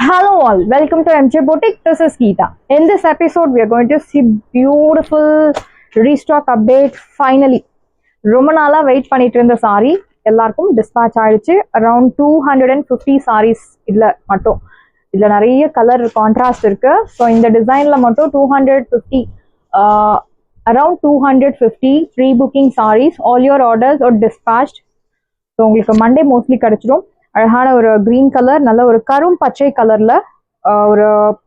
Hello all, welcome to MJ Boutique. This is Geeta. In this episode, we are going to see beautiful restock update. Finally, ரொம்ப நாளா wait பண்ணிட்டு இருந்த sorry எல்லாருக்கும் dispatch ஆயிடுச்சு. Around 250 saris இதுல நிறைய colour contrast இருக்கு. ஸோ இந்த டிசைன்ல மட்டும் 250 around 250 pre booking saris. All your orders are dispatched. So உங்களுக்கு மண்டே மோஸ்ட்லி கிடைச்சிடும். அழகான ஒரு கிரீன் கலர், நல்ல ஒரு கரும் பச்சை கலர்ல ஒரு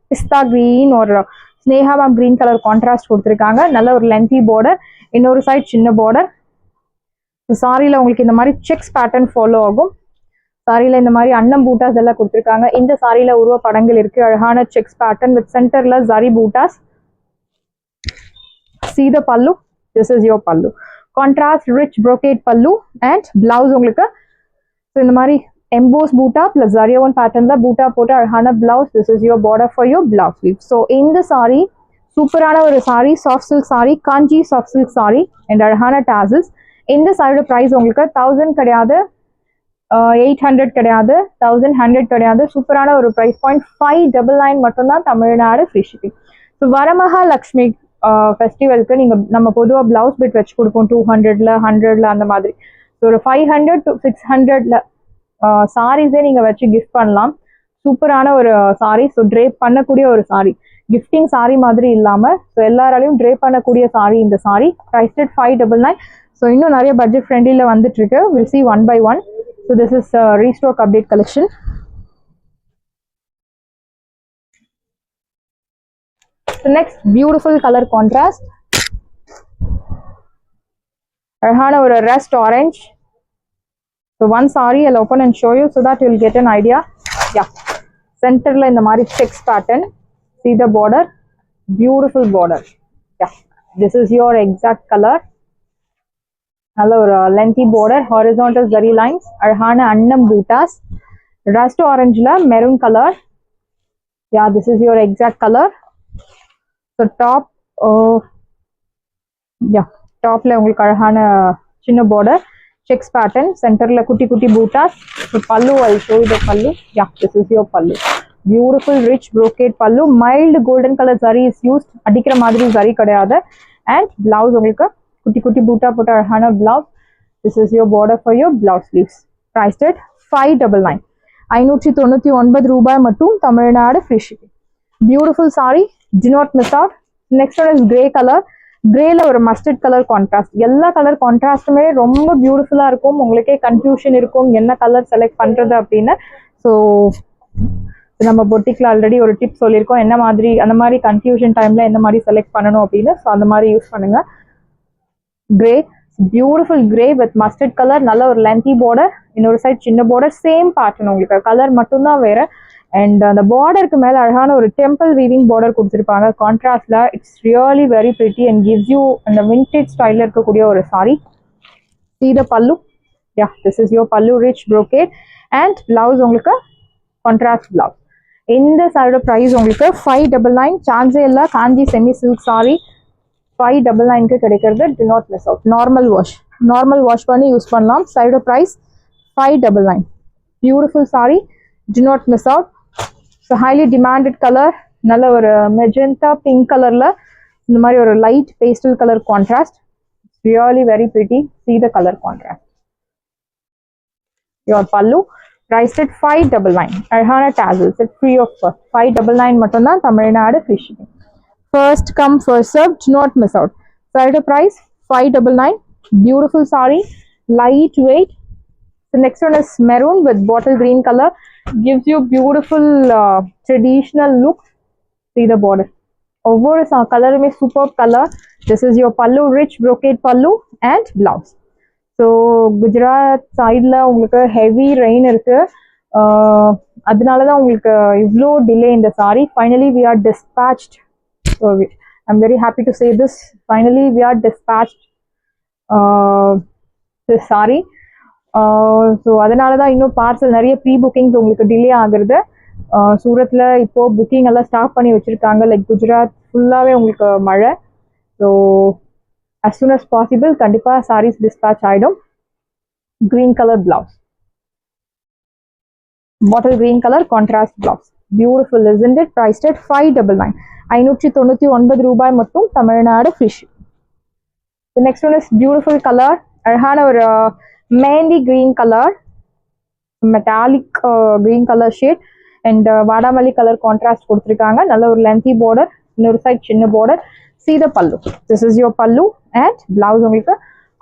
பிஸ்தா கிரீன் ஒரு ஸ்னேகா கிரீன் கலர் கான்ட்ராஸ்ட் கொடுத்துருக்காங்க. நல்ல ஒரு லென்த்தி பார்டர், இன்னொரு சைட் சின்ன பார்டர். சாரியில உங்களுக்கு இந்த மாதிரி செக்ஸ் பேட்டர்ன் ஃபாலோ ஆகும். சாரியில இந்த மாதிரி அன்னம் பூட்டாஸ் எல்லாம் கொடுத்துருக்காங்க. இந்த சாரியில உருவ படங்கள் இருக்கு. அழகான செக்ஸ் பேட்டர்ன் வித் சென்டர்ல zari buttas. See the pallu. This is your pallu. Contrast rich brocade pallu and blouse உங்களுக்கு இந்த மாதிரி embossed பூட்டா plus zariyavan patternல பூட்டா போட்டு அழகான blouse. This is your border for your blouse sleeve. So இந்த saree சூப்பரான ஒரு saree, soft silk saree, kanji soft silk saree and அழகான tassels. இந்த சாரியோட பிரைஸ் உங்களுக்கு 1000 கிடையாது, 800 கிடையாது, 1100 கிடையாது. சூப்பரான ஒரு பிரைஸ் பாயிண்ட் 599 மட்டும்தான், Tamil Nadu free shipping. So Varamahalakshmi ஃபெஸ்டிவலுக்கு நம்ம பொதுவாக பிளவுஸ் பிட் வச்சு கொடுப்போம் 200ல 100ல அந்த மாதிரி. ஸோ ஒரு 500 to 600ல சாரீஸே நீங்கள் வச்சு கிஃப்ட் பண்ணலாம். சூப்பரான ஒரு சாரீ. ஸோ ட்ரேப் பண்ணக்கூடிய ஒரு சாரீ, கிஃப்டிங் சாரீ மாதிரி இல்லாமல் ஸோ எல்லாராலையும் ட்ரேப் பண்ணக்கூடிய சாரீ இந்த சாரீ. Price at 599. ஸோ இன்னும் நிறைய பட்ஜெட் ஃப்ரெண்ட்லியில் வந்துட்டு இருக்கு. Will see one by one. So this is restock update collection. The next beautiful color contrast. அழகான ஒரு rust orange. So one saree I'll open and show you so that you'll get an idea. Yeah. Centerல இந்த மாதிரி checks pattern. See the border. Beautiful border. Yeah. This is your exact color. நல்ல ஒரு lengthy border, horizontal zari lines. அழகான அன்னம் buttas. Rust orangeல maroon color. Yeah, this is your exact color. So top topல உங்களுக்கு அழகான சின்ன border, checks pattern, centerல குட்டி குட்டி buttas. So pallu, I'll show you the pallu. Yeah, this is your pallu. Beautiful rich brocade pallu. Mild golden color zari is used. அடிக்கிற மாதிரி zari கிடையாது. And blouse உங்களுக்கு குட்டி குட்டி பூட்டா போட்ட அழகான blouse. This is your border for your blouse sleeves. Priced at 599. 599 ரூபாய் மட்டும், Tamil Nadu free shipping. Beautiful saree. Do not miss out. Next one is grey color. கிரேல ஒரு மஸ்டர்ட் கலர் கான்ட்ராஸ்ட். எல்லா கலர் கான்ட்ராஸ்டுமே ரொம்ப பியூட்டிஃபுல்லா இருக்கும். உங்களுக்கே கன்ஃபியூஷன் இருக்கும் என்ன கலர் செலக்ட் பண்றது அப்படின்னு. ஸோ நம்ம பொட்டிக்ல ஆல்ரெடி ஒரு டிப் சொல்லியிருக்கோம், என்ன மாதிரி அந்த மாதிரி கன்ஃபியூஷன் டைம்ல எந்த மாதிரி செலக்ட் பண்ணணும் அப்படின்னு. ஸோ அந்த மாதிரி யூஸ் பண்ணுங்க. Grey, beautiful grey with mustard colour. நல்ல ஒரு லென்த்தி பார்டர், இன்னொரு சைட் சின்ன பார்டர், சேம் பேட்டர்ன். உங்களுக்கு கலர் மட்டும்தான் வேற. அண்ட் அந்த பார்டருக்கு மேலே அழகான ஒரு டெம்பிள் வீவிங் பார்டர் கொடுத்துருப்பாங்க கான்ட்ராஸ்ட்ல. It's really very pretty and gives you அந்த விண்டேஜ் ஸ்டைலில் இருக்கக்கூடிய ஒரு sari. See the pallu. Yeah, this is your pallu, rich brocade. And blouse உங்களுக்கு கான்ட்ராஸ்ட் பிளவுஸ். இந்த சாரியோட ப்ரைஸ் உங்களுக்கு 599. சான்ஸே இல்லை. காஞ்சி செமி சில்க் சாரி 599க்கு கிடைக்கிறது. Do not miss out. Normal wash பண்ணி யூஸ் பண்ணலாம். சாரியோட price 599. Beautiful sari. Do not miss out. So highly demanded colour. நல்ல ஒரு மெஜெண்டா பிங்க் கலர்ல இந்த மாதிரி ஒரு light pastel colour contrast. Really very pretty. See the color contrast. Your pallu priced at 599. அழகான tassels at free of cost. 599 மட்டும்தான், Tamil Nadu free shipping. First come first serve. Do not miss out. Saree price 599. Beautiful saree, light weight. The next one is maroon with bottle green color. Gives you beautiful traditional look. See the border. ஒவ்வொரு கலருமே super colour. This is your pallu, rich brocade pallu and blouse. So Gujarat சைடில் உங்களுக்கு heavy rain இருக்கு. அதனால தான் உங்களுக்கு இவ்வளோ delay இந்த sari. Finally we are dispatched. So I'm very happy to say this. Finally we are dispatched this sari. So அதனால தான் இன்னும் பார்சல் நிறைய ப்ரீ புக்கிங்ஸ் உங்களுக்கு டிலே ஆகுறது. சூரத்தில் இப்போ புக்கிங் எல்லாம் ஸ்டார்ட் பண்ணி வச்சுருக்காங்க. லைக் குஜராத் ஃபுல்லாகவே உங்களுக்கு மழை. So as soon as possible கண்டிப்பாக சாரீஸ் டிஸ்பேச் ஆகிடும். Green colour blouse, bottle green colour contrast blouse. Beautiful, isn't it? Priced at 599. 599 ரூபாய் மட்டும், Tamil Nadu free shipping. The next one is beautiful color. அழகான ஒரு mehndi green color, metallic green color shade and வாடாமல்லி color contrast கொடுத்திருக்காங்க. நல்ல ஒரு lengthy border, இன்னொரு side சின்ன border. See the pallu. This is your pallu and blouse உங்களுக்கு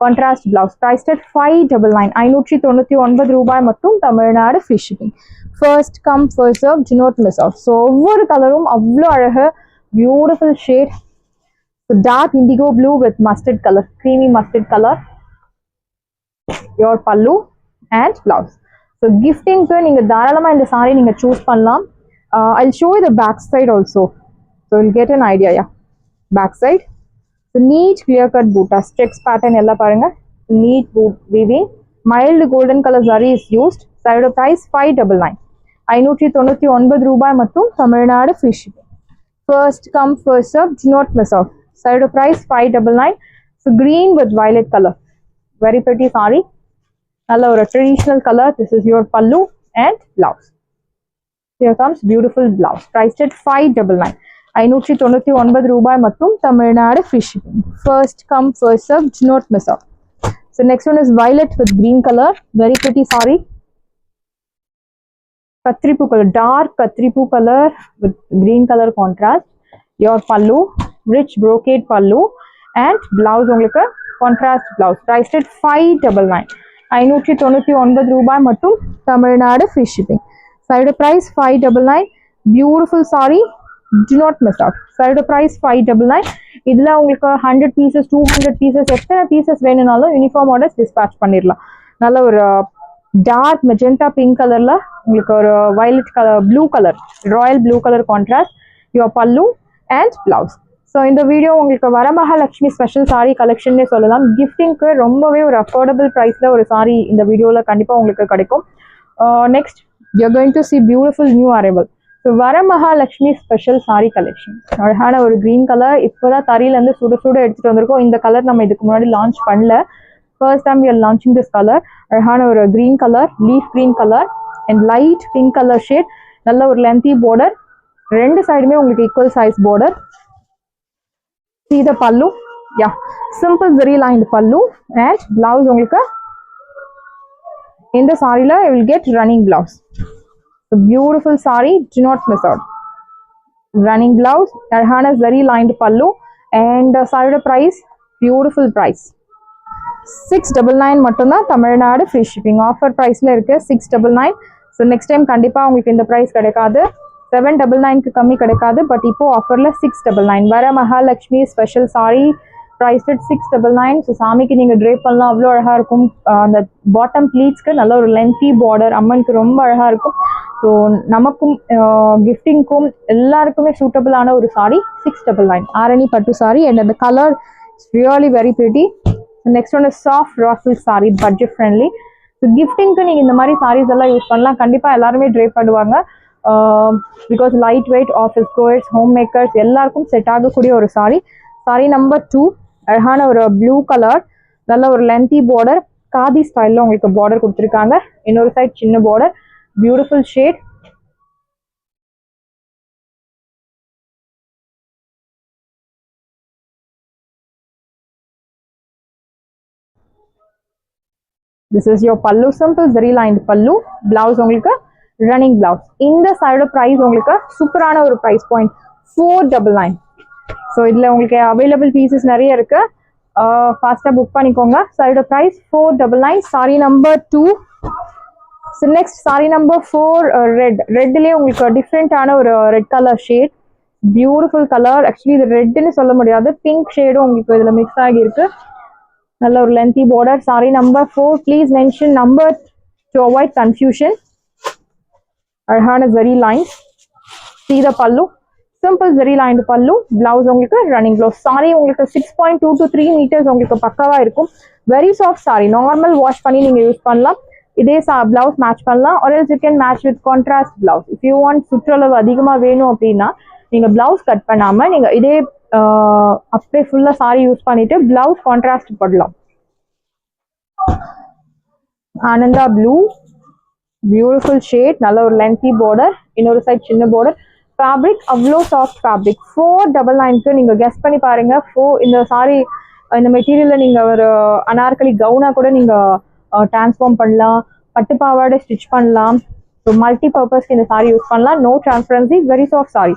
contrast blouse. Priced at 599. 599 ரூபாய் மட்டும், Tamil Nadu free shipping. First come first serve, do not miss out. So ஒவ்வொரு கலரும் அவ்வளோ அழகு, beautiful shade. So dark indigo blue with mustard color, creamy mustard color. Your pallu and blouse. So gifting க்கு நீங்க தாராளமா இந்த saree நீங்க choose பண்ணலாம். I'll show you the back side also, so you'll get an idea. Yeah, back side. So neat clear cut bootas, checks pattern ella parunga, neat weaving, mild golden color zari is used. Side of price 599. 599 ரூபாய் மட்டும், Tamil Nadu free shipping. First come first serve, do not miss out. Side of price 599. So green with violet color, very pretty saree. நல்ல ஒரு traditional color. This is your pallu and blouse. Here comes beautiful blouse. Priced at 599. 599 ரூபாய் மட்டும், Tamil Nadu free shipping. First come first serve, do not miss out. So next one is violet with green color, very pretty saree. Katripu color, dark katripu color with green color contrast. Your pallu, rich brocade pallu and blouse உங்களுக்கு contrast blouse. Priced at 599. 599 ரூபாய் மட்டும், Tamil Nadu free shipping. Side price 599. Beautiful saree, do not miss out. Side price 599. இதுல உங்களுக்கு 100 pieces 200 pieces எத்தனை pieces வேணும்னாலும் uniform orders dispatch பண்ணிடலாம். நல்ல ஒரு டார்க் மெஜெண்டா பிங்க் கலர்ல உங்களுக்கு ஒரு violet colour, blue colour, Royal blue colour contrast. Your பல்லு அண்ட் பிளவுஸ். ஸோ இந்த வீடியோ உங்களுக்கு வரமகாலட்சுமி ஸ்பெஷல் சாரீ கலெக்ஷன்னே சொல்லலாம். கிஃப்டிங்க்கு ரொம்பவே ஒரு அஃபோர்டபுள் ப்ரைஸில் ஒரு சாரீ இந்த வீடியோவில் கண்டிப்பாக உங்களுக்கு கிடைக்கும். Next you going to C beautiful new arrival. So Varamahalakshmi special sari collection. அழகான ஒரு க்ரீன் கலர், இப்போ தான் தறியிலேருந்து சுட சுட எடுத்துகிட்டு வந்திருக்கோம். இந்த கலர் நம்ம இதுக்கு முன்னாடி லான்ச் பண்ணல, first time we are launching this color. அழகான ஒரு green color, leaf green color and light pink color shade. நல்ல ஒரு lengthy border, ரெண்டு சைடுமே உங்களுக்கு equal size border. See the pallu. Yeah, simple zari lined pallu and blouse உங்களுக்கு இந்த சாரில you will get running blouse. So beautiful saree, do not miss out. Running blouse, அழகான zari lined pallu and சாரியோட price, beautiful price. 699 மட்டும்தான், Tamil Nadu free shipping. Offer ப்ரைஸில் இருக்குது 699. So next time கண்டிப்பாக உங்களுக்கு இந்த ப்ரைஸ் கிடைக்காது, 799க்கு கம்மி கிடைக்காது. பட் இப்போது ஆஃபரில் 699. வர Mahalakshmi special sari price at 699. So சாமிக்கு நீங்கள் ட்ரேப் பண்ணலாம், அவ்வளோ அழகாக இருக்கும். அந்த பாட்டம் ப்ளீட்ஸ்க்கு நல்ல ஒரு லென்த்தி பார்டர், அம்மனுக்கு ரொம்ப அழகாக இருக்கும். ஸோ நமக்கும் கிஃப்டிங்க்கும் எல்லாருக்குமே சூட்டபிளான ஒரு சாரி 699. ஆரணி பட்டு சாரி அண்ட் அந்த colour it's really very pretty. Next one is soft raw silk sari, budget friendly. So கிஃப்டிங்க்கு நீங்கள் இந்த மாதிரி சாரீஸ் எல்லாம் யூஸ் பண்ணலாம். கண்டிப்பாக எல்லாருமே ட்ரேப் பண்ணுவாங்க. Because light weight, office chores, home makers எல்லாருக்கும் செட் ஆகக்கூடிய ஒரு சாரி. சாரி நம்பர் 2, அழகான ஒரு ப்ளூ கலர், நல்ல ஒரு லென்த்தி பார்டர், காதி ஸ்டைலில் உங்களுக்கு பார்டர் கொடுத்துருக்காங்க. இன்னொரு சைட் சின்ன border, beautiful shade. This is your pallu, simple zari lined pallu. Blouse உங்களுக்கு running blouse. இந்த சைடு price உங்களுக்கு சூப்பரான ஒரு price point 499. ஸோ இதில் உங்களுக்கு அவைலபிள் பீசஸ் நிறைய இருக்கு, ஃபாஸ்ட்டாக புக் பண்ணிக்கோங்க. Side price 499. Sorry number 2. So next sorry number 4, ரெட்லேயே உங்களுக்கு டிஃப்ரெண்டான ஒரு red colour shade, beautiful colour. Actually இது ரெட்னு சொல்ல முடியாது, பிங்க் ஷேடும் உங்களுக்கு இதில் மிக்ஸ் ஆகியிருக்கு. நல்ல ஒரு lengthy border. Sari number 4. Please mention number to avoid confusion. அழகான zari line. See the pallu, simple zari lined pallu. Blouse உங்களுக்கு running blouse. சாரி உங்களுக்கு 6.2 to 3 meters உங்களுக்கு பக்காவா இருக்கும். Very soft sorry, normal wash பண்ணி நீங்க யூஸ் பண்ணலாம். இதே பிளவுஸ் மேட்ச் பண்ணலாம், or else you can match with contrast blouse. If you want சுற்றளவு அதிகமா வேணும் அப்படின்னா நீங்க பிளவுஸ் கட் பண்ணாம நீங்க இதே அப்படியே ஃபுல்லா சாரி யூஸ் பண்ணிட்டு பிளவுஸ் கான்ட்ராஸ்ட் போடலாம். ஆனந்தா ப்ளூ, பியூட்டிஃபுல் ஷேட், நல்ல ஒரு லென்த்தி பார்டர். இன்னொரு சைட் சின்ன border. Fabric அவ்வளோ சாஃப்ட் ஃபேப்ரிக். 499க்கு நீங்க கெஸ் பண்ணி பாருங்க. இந்த சாரி இந்த மெட்டீரியல்ல நீங்க ஒரு அனார்கலி கவுனா கூட நீங்க டிரான்ஸ்ஃபார்ம் பண்ணலாம், பட்டு பாவாடை ஸ்டிச் பண்ணலாம். ஸோ மல்டி பர்பஸ்க்கு இந்த சாரி யூஸ் பண்ணலாம். No transparency, very soft sari.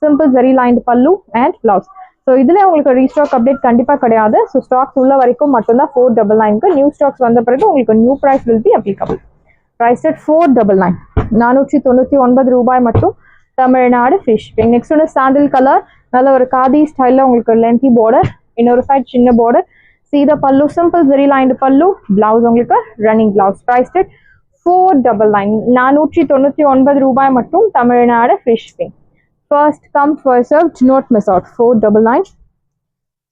Simple zari lined pallu and blouse. So இதில் உங்களுக்கு ரீஸ்டாக் அப்டேட் கண்டிப்பாக கிடையாது. ஸோ ஸ்டாக்ஸ் உள்ள வரைக்கும் மட்டும்தான் 499க்கு. நியூ ஸ்டாக்ஸ் வந்த பிறகு உங்களுக்கு new price will be applicable. Price at 499, 499 ரூபாய் மட்டும், தமிழ்நாடு ஃப்ரீ ஷிப்பிங். நெக்ஸ்ட் ஒன்று சாண்டில் கலர், நல்ல ஒரு காதி ஸ்டைலில் உங்களுக்கு லென்த்தி பார்டர், இன்னொரு சைட் சின்ன பார்டர், சீதா பல்லு, சிம்பிள் ஜெரி லைன்டு பல்லு, பிளவுஸ் உங்களுக்கு ரன்னிங் பிளவுஸ். ப்ரைஸ் அட் 499, 499 ரூபாய் மட்டும், Tamil Nadu free shipping. First come, first serve, do not miss out. 499.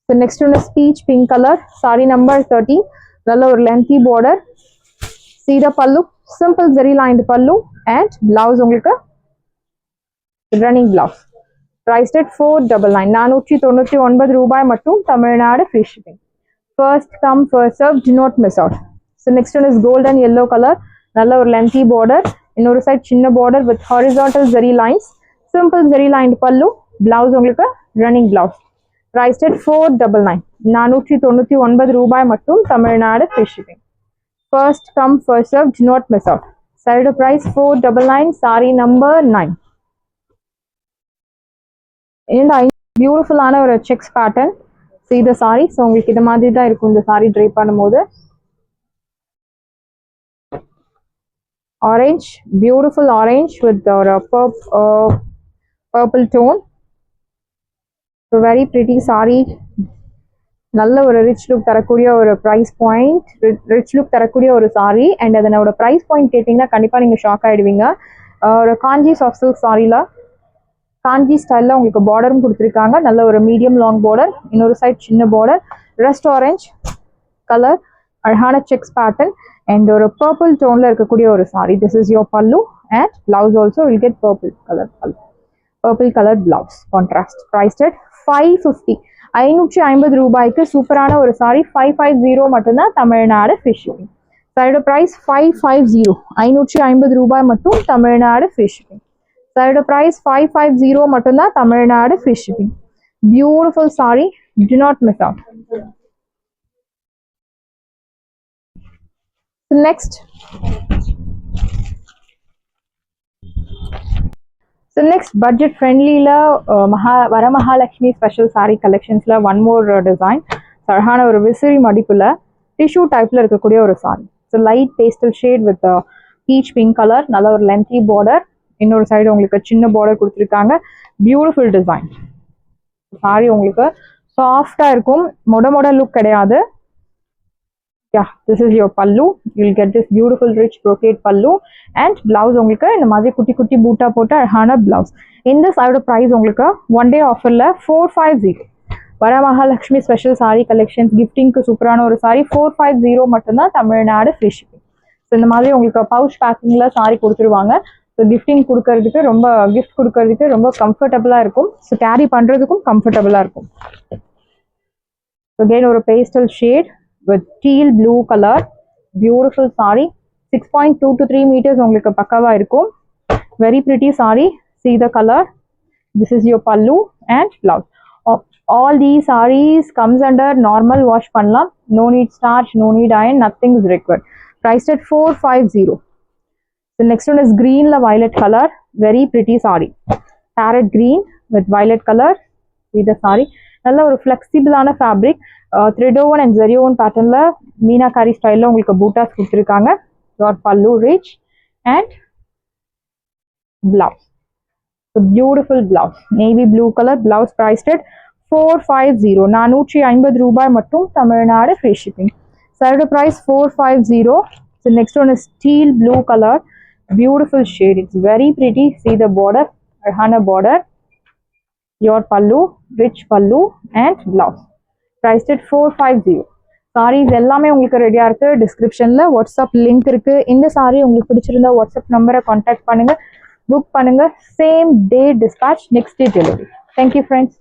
The next one is peach pink color, saree number 13. Nalla or lengthy border. See the pallu, simple zari lined pallu and blouse ungalku running blouse. Priced at 499. 499 ரூபாய் மட்டும், Tamil Nadu free shipping. First come, first serve, do not miss out. So next one is golden yellow color. Nalla or lengthy border. Innoru side chinna border with horizontal zari lines. Simple zari lined pallu, blouse உங்களுக்கு running blouse. Priced at 499. 499 ரூபாய் மட்டும், Tamil Nadu free shipping. First come, first serve, do not miss out. Side price 499, saree number 9. And beautiful ஆன ஒரு checks pattern. See the saree. So உங்களுக்கு இது மாதிரி தான் இருக்கும் இந்த saree drape பண்ணும்போது. Orange, beautiful orange with purple tone. So very pretty saree. நல்ல ஒரு ரிச் லுக் தரக்கூடிய ஒரு ப்ரைஸ் பாயிண்ட், ரிச் லுக் தரக்கூடிய ஒரு சாரி. அண்ட் அதனோட ப்ரைஸ் பாயிண்ட் கேட்டிங்கன்னா கண்டிப்பாக நீங்கள் ஷாக் ஆகிடுவீங்க. ஒரு காஞ்சி சாஃப்ட் சில்க் சாரியில் காஞ்சி ஸ்டைலில் உங்களுக்கு பார்டரும் கொடுத்துருக்காங்க. நல்ல ஒரு மீடியம் லாங் பார்டர், இன்னொரு சைட் சின்ன பார்டர், ரெஸ்ட் ஆரஞ்ச் கலர், அழகான செக்ஸ் பேட்டர்ன் அண்ட் ஒரு பர்பிள் டோனில் இருக்கக்கூடிய ஒரு sari. This is your pallu and blouse also will get purple colour pallu, purple colour blouse contrast. Priced at 550, 550 ரூபாய்க்கு சூப்பரான ஒரு சாரி. 550 மட்டும்தான், தமிழ்நாடு ஃப்ரீ ஷிப்பிங். சாரியோட பிரைஸ் 550, 550 ரூபாய் மட்டும், தமிழ்நாடு ஃப்ரீ ஷிப்பிங். சாரியோட பிரைஸ் 550 மட்டும்தான், Tamil Nadu free shipping. Beautiful sorry, do not miss out. So next budget friendly la Varamahalakshmi special saree collections la one more design. Sarhana or visiri madipula tissue type la irukkudiya or saree. So light pastel shade with peach pink color, nalla or lengthy border, innor side ungalku chinna border kuduthirukanga. Beautiful design. Saree ungalku soft ah irukum, moda look kediyadu. Yeah, this is your pallu. You'll get this beautiful rich brocade pallu and blouse உங்களுக்கு இந்த மாதிரி குட்டி குட்டி பூட்டா போட்ட அழகான blouse. இந்த சாரியோட price உங்களுக்கு ஒன் டே ஆஃபர்ல 450. வரமகாலட்சுமி ஸ்பெஷல் சாரி கலெக்ஷன்ஸ் கிஃப்டிங்க்கு சூப்பரான ஒரு சாரி. 450 மட்டும்தான், தமிழ்நாடு ஃப்ரீ ஷிப்பிங். ஸோ இந்த மாதிரி உங்களுக்கு பவுச் பேக்கிங்ல சாரி கொடுத்துருவாங்க. ஸோ கிஃப்டிங் கொடுக்கறதுக்கு கிஃப்ட் கொடுக்கறதுக்கு ரொம்ப கம்ஃபர்டபுளா இருக்கும். ஸோ கேரி பண்றதுக்கும் கம்ஃபர்டபுளா இருக்கும். அகைன் ஒரு pastel shade with teal blue color, beautiful saree. 6.2 to 3 meters உங்களுக்கு பக்கவா இருக்கும். Very pretty saree. See the color. This is your pallu and blouse. All these sarees comes under normal wash பண்ணலாம். No need starch, no need iron, nothing is required. Priced at 450. The next one is green la violet color. Very pretty saree. Parrot green with violet color. See the saree. நல்ல ஒரு flexible ஆன fabric. Thread woven and zari woven pattern la meenakari style la உங்களுக்கு bootas கொடுத்திருக்காங்க. Your pallu rich and blouse. So beautiful blouse, navy blue color blouse. Priced at 450, 450 ரூபாய் மட்டும், Tamil Nadu free shipping. Side price 450. So next one is teal blue color, beautiful shade. It's very pretty. See the border, arhana border. Your pallu, rich pallu and blouse. Priced at 450. Saris எல்லாமே உங்களுக்கு ரெடியா இருக்கு. டிஸ்கிரிப்ஷன்ல WhatsApp link இருக்கு. இந்த sorry உங்களுக்கு பிடிச்சிருந்தா WhatsApp நம்பரை கான்டாக்ட் பண்ணுங்க, புக் பண்ணுங்க. Same day dispatch, next day delivery. Thank you friends.